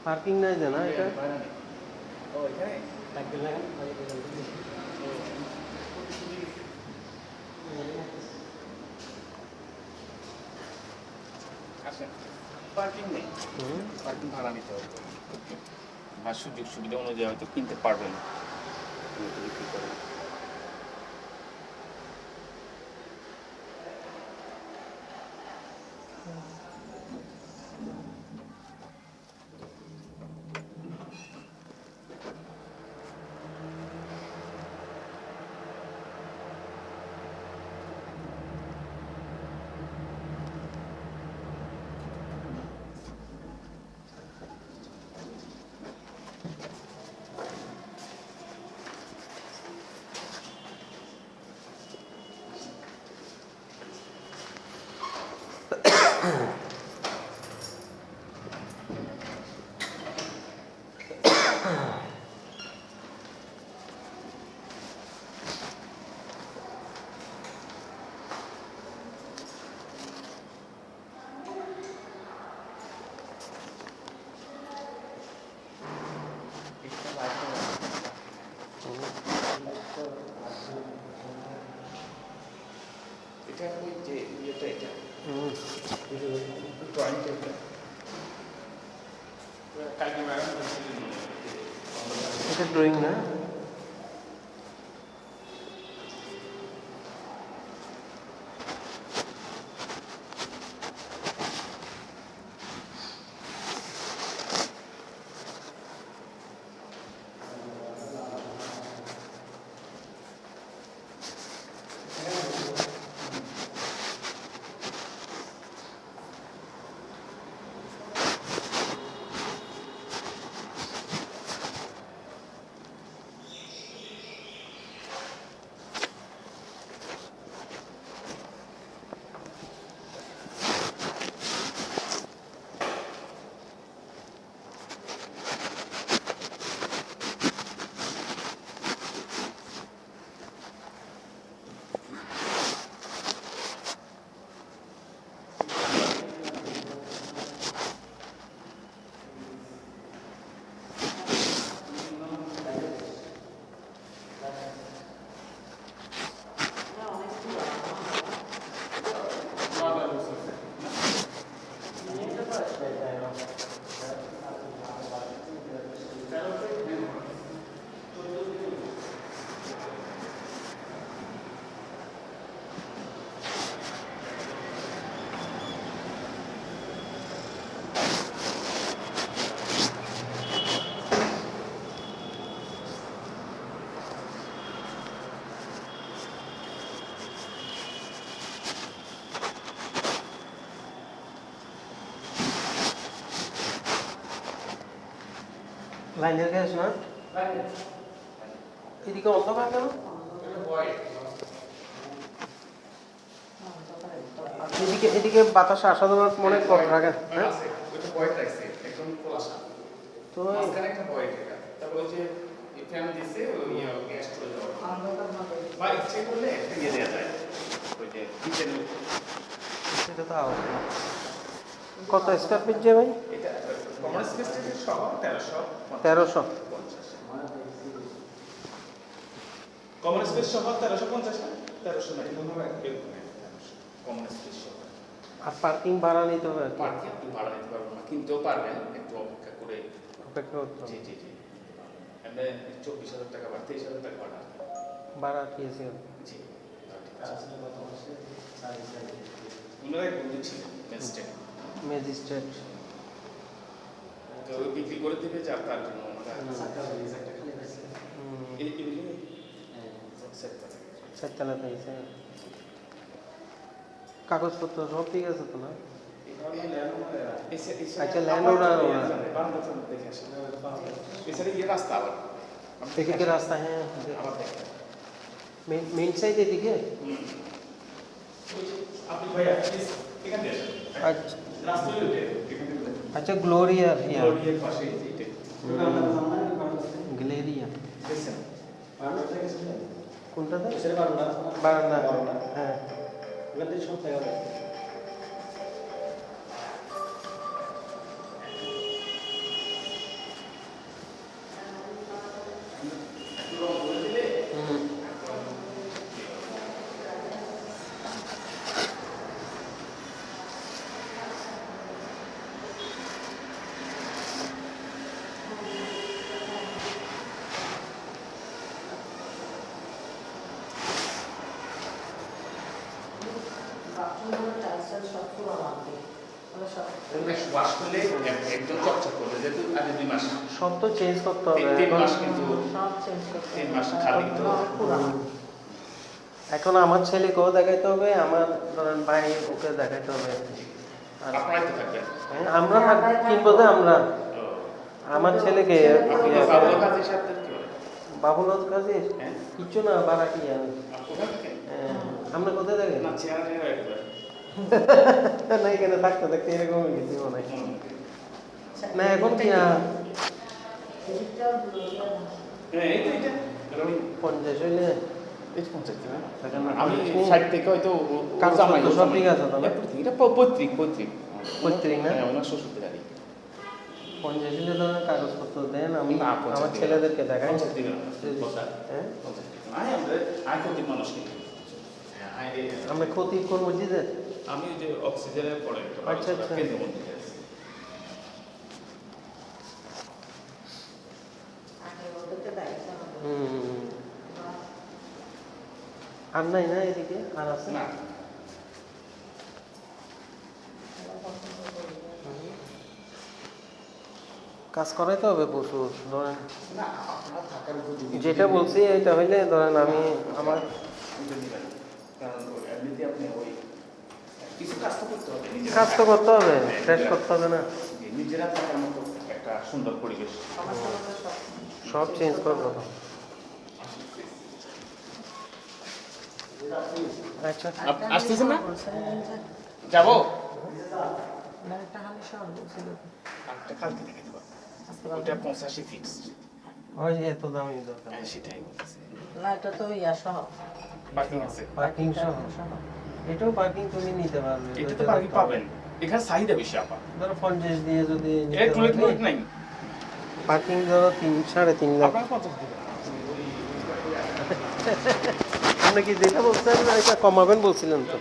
Parking নাই জানা এটা। ও এখানে আচ্ছা, পার্কিং নেই, পার্কিং ভাড়া নিতে হবে বা সুযোগ সুবিধা অনুযায়ী হয়তো কিনতে পারবেন বিক্রি করেন। এটা ওই যে ইয়েটা এটা ড্রয়িং টেবিল কালকে ম্যাডাম এটা ড্রয়িং না? লাইনের গ্যাস না? এদিকে অন্ধকার কেন? এদিকে এদিকে বাতাস আসা দেওয়ার মনে কত রাখেন? হ্যাঁ, তো সেটা তো আওয়াজ না। কত স্কোয়ার ফিট যে ভাই? 1300। কমন স্পেস সহ 1350 না 1300 না কমন স্পেস সহ। আর পার্কিং ভাড়া নিতে হবে? পার্কিং আপনি ভাড়া নিতে পারবেন না, কিনতেও পারবেন একটু অপেক্ষা করে। অপেক্ষা করতে হবে? জি জি জি, এমনি 24,000 টাকা বা 23,000 টাকা ভাড়া। ভাড়া কি আছে? জি, ওনারা এক বন্ধু ছিলেন ম্যাজিস্ট্রেট। তো বিক্রি করে দেবে যা তার জন্য ওনারা চারতলা পেয়েছে। কাগজপত্র সব ঠিক আছে তো না? আচ্ছা, ল্যান্ড ওনার রাস্তা আবার এদিকে রাস্তা। হ্যাঁ, মেইন সাইড এদিকে। আচ্ছা, গ্লোরিয়া গ্লেরিয়া কোনটাতে? বারান্দা। হ্যাঁ, সব জায়গা ওয়াশ করলে একদম চকচক করবে, যেহেতু আগে 2 মাস সব তো চেঞ্জ করতে হবে 3 এখন। মাস কিন্তু 3 মাস খালি তো এখন আমার ছেলেকেও দেখাইতে হবে, আমার ধরেন ভাই ওকে দেখাইতে হবে। আর আপনারাই তো থাকবেন। আমরা কিনবো যে আমরা আমার ছেলেকে আপনাদের বাবুর কাজের সাথে কি হয়? বাবুল কাজে হ্যাঁ। কিচ্ছু না, বাড়াটি আমি। কোথায় থাকেন? আমরা কোথায় দেখেন না চেয়ারে রাখবেন। না এখানে থাকতে থাকতে এরকম কিছু মনে হয় না। এখন কি এই তো এটা 50 হইলে এই 50 না? দেখেন না, আমি হুম। 60 থেকে হয়তো কাগজপত্র সব ঠিক আছে তো না? এটা পৈতৃক পৈতৃক না? হ্যাঁ, ওনার শ্বশুরদের গাড়ি। 50 হইলে ধরেন কাগজপত্র দেন, আমি না, 50 আমার দিবেন। ছেলেদেরকে দেখাই। 50 দিবেন না। হ্যাঁ, 50 দিবেন। আয় প্রত্যেক মানুষ কিন্তু। হ্যাঁ, আমরা ক্ষতি করবো জিদের। আমি ওই যে অক্সিজেনের পরে আচ্ছা, আচ্ছা। কেন্দ্রমন্ত্রী আছি। হুম। আর নাই না এদিকে আর আছে না কাজ করাইতে হবে প্রচুর ধরেন। না আপনারা থাকার উপর যেটা বলছি এটা হইলে ধরেন আমি আমার ওইটা দিবেন। কারণ এমনিতে আপনি ওই কিছু কাজ তো করতে হবে, নিজেরা কাজ তো করতে হবে, হ্যাঁ, ফ্রেশ করতে হবে না, নিজেরা থাকার মতো একটা সুন্দর পরিবেশ। সব চেঞ্জ করবো তো। আচ্ছা আসতেছেন না? যাবো একটা কালকে থেকে দেবো। ওটা 85 ফিক্স। ওই এত দামি দরকার হ্যাঁ সেটাই বলতেছি। পার্কিং আছে। পার্কিং সহ এটাও পার্কিং তুমি নিতে পারবে, এটা তো পার্কিং পাবেন। এখানে চাহিদা বেশি আপা। ধরো 50 দিয়ে যদি এর টয়লেট নাই। পার্কিং ধরো 3.5 লাখ। আপনারা 50 দিবেন। আপনি কি যেটা বলছেন এটা কমাবেন বলছিলেন তো?